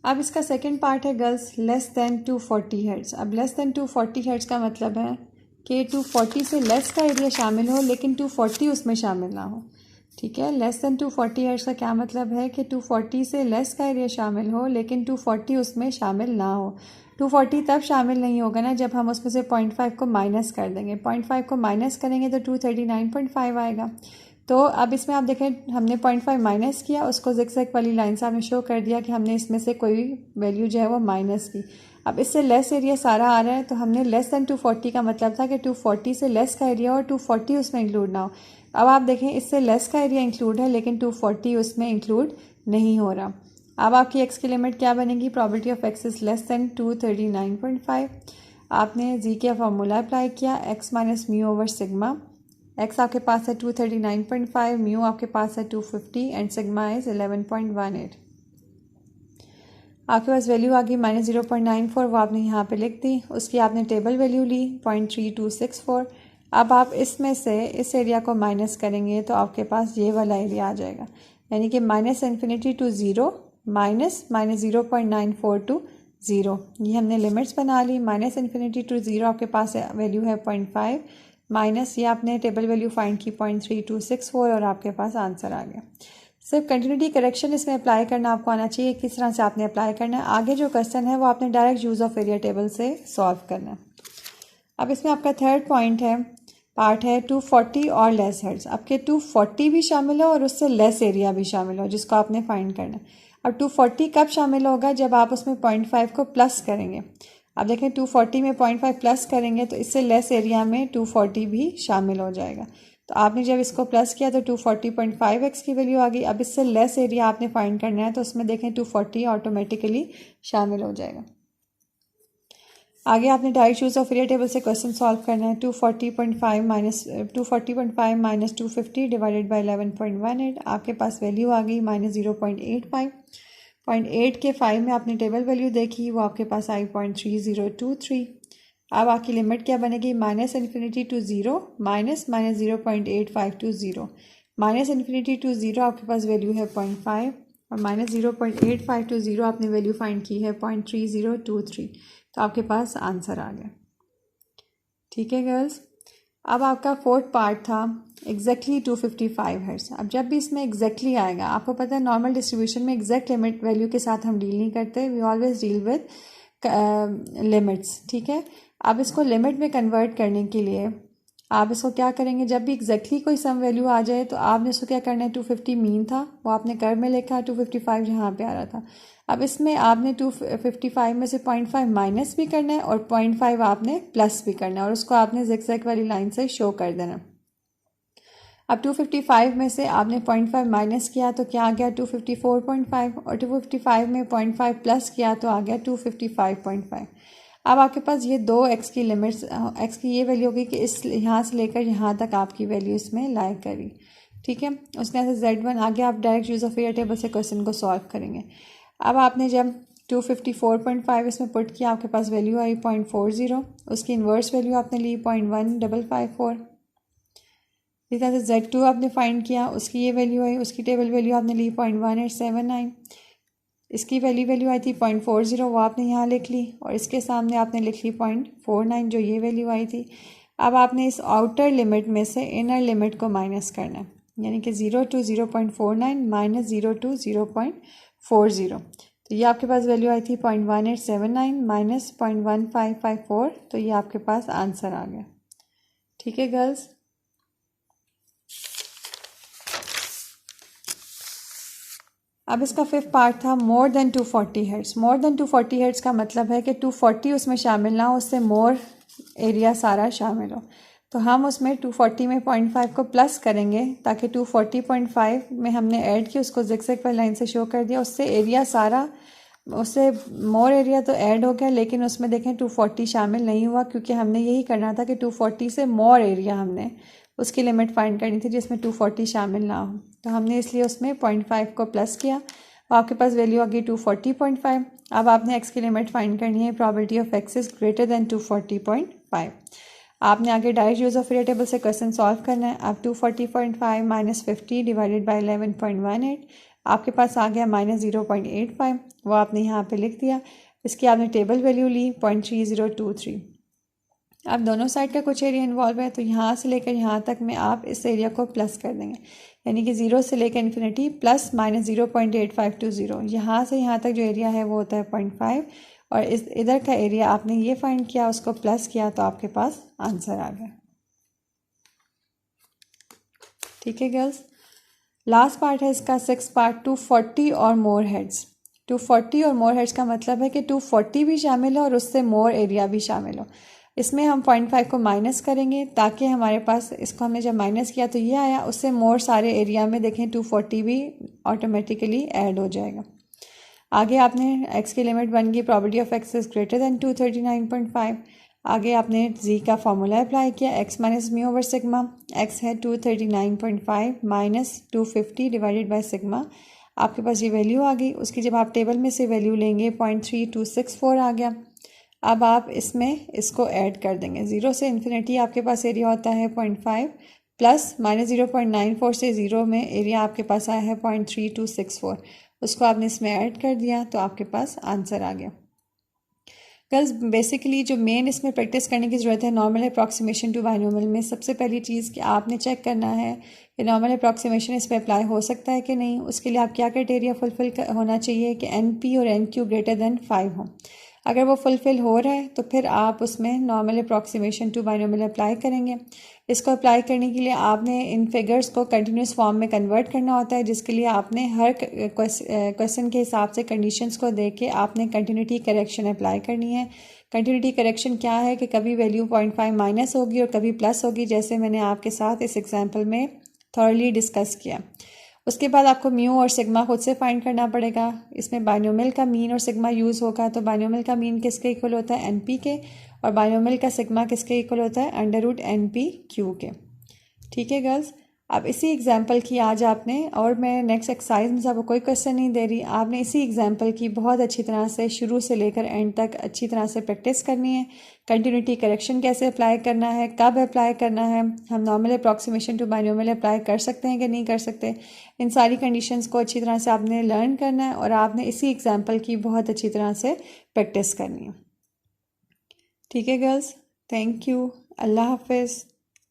अब इसका second part है गर्ल्स लेस देन 240 हर्ट्ज़। अब लेस देन 240 हर्ट्ज़ का मतलब है कि 240 से लेस का एरिया शामिल हो लेकिन 240 उसमें शामिल ना हो। ठीक है, लेस देन 240 हर्ट्ज़ का क्या मतलब है कि 240 से लेस का एरिया शामिल हो लेकिन 240 उसमें शामिल ना हो। 240 तब शामिल नहीं होगा ना जब हम उसमें से 0.5 को माइनस कर देंगे। 0.5 को माइनस करेंगे तो 239.5 आएगा। तो अब इसमें आप देखें हमने 0.5 माइनस किया, उसको ज़िगज़ैग वाली लाइन से आपने शो कर दिया कि हमने इसमें से कोई वैल्यू जो है वो माइनस की। अब इससे लेस एरिया सारा आ रहा है तो हमने लेस दैन 240 का मतलब था कि 240 से लेस का एरिया और 240 उसमें इंक्लूड ना हो। अब आप देखें इससे लेस का एरिया इंक्लूड है लेकिन 240 उसमें इंक्लूड नहीं हो रहा। अब आपकी एक्स की लिमिट क्या बनेगी? Probability of x is less than 239.5। आपने जी का फॉर्मूला अप्लाई किया, x minus mu over sigma. X आपके पास है 239.5, म्यू आपके पास है 250 एंड सिग्मा इज 11.18। आपके पास वैल्यू आ गई -0.94, वो आपने यहाँ पे लिख दी। उसकी आपने टेबल वैल्यू ली 0.3264। अब आप इसमें से इस एरिया को माइनस करेंगे तो आपके पास ये वाला एरिया आ जाएगा, यानी कि -∞ to 0 माइनस -0.94 to 0। ये हमने लिमिट्स बना ली। -∞ to 0 आपके पास वैल्यू है 0.5 माइनस ये आपने टेबल वैल्यू फाइंड की 0.3264 और आपके पास आंसर आ गया। सिर्फ कंटिन्यूटी करेक्शन इसमें अप्लाई करना आपको आना चाहिए, किस तरह से आपने अप्लाई करना है। आगे जो क्वेश्चन है वो आपने direct use of area table से सॉल्व करना है। अब इसमें आपका थर्ड पॉइंट है, पार्ट है 240 और लेस हर्ट्ज़। आपके 240 भी शामिल हो और उससे लेस एरिया भी शामिल हो जिसको आपने फाइंड करना है। अब 240 कब शामिल होगा? जब आप उसमें 0.5 को प्लस करेंगे। अब देखें 240 में 0.5 प्लस करेंगे तो इससे लेस एरिया में 240 भी शामिल हो जाएगा। तो आपने जब इसको प्लस किया तो 240.5 एक्स की वैल्यू आ गई। अब इससे लेस एरिया आपने फाइंड करना है तो उसमें देखें 240 ऑटोमेटिकली शामिल हो जाएगा। आगे आपने direct use of area table से क्वेश्चन सॉल्व करना है। 240.5 माइनस 250 डिवाइडेड बाई 11.18। आपके पास वैल्यू आ गई -0.85। 0.8 के 5 में आपने टेबल वैल्यू देखी, वो आपके पास आई 0.3023। अब आपकी लिमिट क्या बनेगी? -∞ to 0 माइनस -0.85 to 0। -∞ to 0 आपके पास वैल्यू है 0.5 और -0.85 to 0 आपने वैल्यू फाइंड की है 0.3023। तो आपके पास आंसर आ गया। ठीक है गर्ल्स, अब आपका फोर्थ पार्ट था एग्जैक्टली 255 हर्ट्ज। अब जब भी इसमें एग्जैक्टली आएगा, आपको पता है नॉर्मल डिस्ट्रीब्यूशन में एग्जैक्ट लिमिट वैल्यू के साथ हम डील नहीं करते, we always deal with limits. ठीक है, अब इसको लिमिट में कन्वर्ट करने के लिए आप इसको क्या करेंगे? जब भी एग्जैक्टली कोई सम वैल्यू आ जाए तो आपने इसको क्या करना है? 250 मीन था वो आपने कर्व में लिखा, 255 यहाँ पे आ रहा था। अब इसमें आपने 255 में से 0.5 माइनस भी करना है और 0.5 आपने प्लस भी करना है और उसको आपने ज़िगज़ैग वाली लाइन से शो कर देना। अब 255 में से आपने 0.5 माइनस किया तो क्या आ गया? 254.5 और 255 में 0.5 प्लस किया तो आ गया 255.5। अब आपके पास ये दो एक्स की लिमिट्स, एक्स की ये वैल्यू होगी कि इस यहाँ से लेकर यहाँ तक आपकी वैल्यू इसमें लाई करी। ठीक है, उसके यहाँ से Z1 आगे आप direct use of area table से क्वेश्चन को सॉल्व करेंगे। अब आपने जब 254.5 इसमें पुट किया, आपके पास वैल्यू आई 0.40। उसकी इन्वर्स वैल्यू आपने ली 0.1554। इस तरह से Z2 आपने फाइंड किया, उसकी ये वैल्यू आई, उसकी टेबल वैल्यू आपने ली 0.1879। इसकी वैल्यू आई थी 0.40, वो आपने यहाँ लिख ली और इसके सामने आपने लिख ली 0.49 जो ये वैल्यू आई थी। अब आपने इस आउटर लिमिट में से इनर लिमिट को माइनस करना है, यानी कि 0 to 0.49 माइनस 0 to 0.40। तो ये आपके पास वैल्यू आई थी 0.1879 माइनस 0.1554। तो ये आपके पास आंसर आ गया। ठीक है गर्ल्स, अब इसका फिफ्थ पार्ट था more than 240 hertz. More than 240 hertz का मतलब है कि 240 उसमें शामिल ना हो, उससे मोर एरिया सारा शामिल हो। तो हम उसमें 240 में 0.5 को प्लस करेंगे ताकि 240.5 में हमने ऐड की, उसको ज़िगज़ैग वाली लाइन से शो कर दिया, उससे एरिया सारा, उससे मोर एरिया तो ऐड हो गया लेकिन उसमें देखें 240 शामिल नहीं हुआ क्योंकि हमने यही करना था कि 240 से मोर एरिया हमने उसकी लिमिट फाइंड करनी थी जिसमें 240 शामिल ना हो। तो हमने इसलिए उसमें 0.5 को प्लस किया और आपके पास वैल्यू आ गई 240.5। अब आपने एक्स की लिमिट फाइंड करनी है, probability of x is greater than 240.5। आपने आगे direct use of area table से क्वेश्चन सॉल्व करना है। अब 240.5 माइनस 50 डिवाइडेड बाई 11.18। आपके पास आ गया -0.85, वो आपने यहाँ पे लिख दिया। इसकी आपने टेबल वैल्यू ली 0.3023। अब दोनों साइड का कुछ एरिया इन्वॉल्व है, तो यहाँ से लेकर यहाँ तक में आप इस एरिया को प्लस कर देंगे, यानी कि 0 से लेकर इन्फिनिटी प्लस -0.8520। यहाँ से यहाँ तक जो एरिया है वो होता है 0.5, और इस इधर का एरिया आपने ये फाइंड किया, उसको प्लस किया, तो आपके पास आंसर आ गया। ठीक है गर्ल्स, लास्ट पार्ट है इसका 6 पार्ट, 240 और मोर हेड्स। 240 और मोर हेड्स का मतलब है कि 240 भी शामिल हो और उससे मोर एरिया भी शामिल हो। इसमें हम 0.5 को माइनस करेंगे ताकि हमारे पास, इसको हमने जब माइनस किया तो ये आया, उससे मोर सारे एरिया में देखें 240 भी ऑटोमेटिकली ऐड हो जाएगा। आगे आपने x की लिमिट बन गई, property of x is greater than 239.5। आगे आपने z का फॉर्मूला अप्लाई किया, x minus mu over sigma. x है 239.5 माइनस 250 डिवाइडेड बाय सिग्मा। आपके पास ये वैल्यू आ गई। उसकी जब आप टेबल में से वैल्यू लेंगे 0.3264 आ गया। अब आप इसमें इसको ऐड कर देंगे, 0 से इन्फिनिटी आपके पास एरिया होता है 0.5 प्लस -0.94 से 0 में एरिया आपके पास आया है 0.3264, उसको आपने इसमें ऐड कर दिया तो आपके पास आंसर आ गया। गर्ल्स, बेसिकली जो मेन इसमें प्रैक्टिस करने की ज़रूरत है नॉर्मल अप्रॉक्सीमेशन टू बाइनोमियल में, सबसे पहली चीज़ कि आपने चेक करना है कि नॉर्मल अप्रॉक्सीमेशन इस पर अप्लाई हो सकता है कि नहीं। उसके लिए आप क्या क्राइटेरिया फुलफिल होना चाहिए कि NP और NQ ग्रेटर देन 5 हो। अगर वो फुलफ़िल हो रहा है तो फिर आप उसमें normal approximation to binomial apply करेंगे। इसको अप्लाई करने के लिए आपने इन फिगर्स को कंटिन्यूस फॉर्म में कन्वर्ट करना होता है, जिसके लिए आपने हर क्वेश्चन के हिसाब से कंडीशंस को देख के आपने कंटिन्यूटी करेक्शन अप्लाई करनी है। कंटिन्यूटी करेक्शन क्या है कि कभी वैल्यू 0.5 माइनस होगी और कभी प्लस होगी, जैसे मैंने आपके साथ इस एग्जाम्पल में थॉरली डिस्कस किया। उसके बाद आपको म्यू और सिग्मा खुद से फाइंड करना पड़ेगा। इसमें बाइनोमियल का मीन और सिग्मा यूज़ होगा, तो बाइनोमियल का मीन किसके इक्वल होता है NP के, और बाइनोमियल का सिग्मा किसके इक्वल होता है √NP/Q के। ठीक है गर्ल्स, अब इसी एग्जाम्पल की आज आपने, और मैं नेक्स्ट एक्सरसाइज में आपको कोई क्वेश्चन नहीं दे रही, आपने इसी एग्जाम्पल की बहुत अच्छी तरह से शुरू से लेकर एंड तक अच्छी तरह से प्रैक्टिस करनी है। कंटिन्यूटी करेक्शन कैसे अप्लाई करना है, कब अप्लाई करना है, हम normal approximation to binomial apply कर सकते हैं कि नहीं कर सकते, इन सारी कंडीशंस को अच्छी तरह से आपने लर्न करना है और आपने इसी एग्जाम्पल की बहुत अच्छी तरह से प्रैक्टिस करनी है। ठीक है गर्ल्स, थैंक यू, अल्लाह हाफिज़।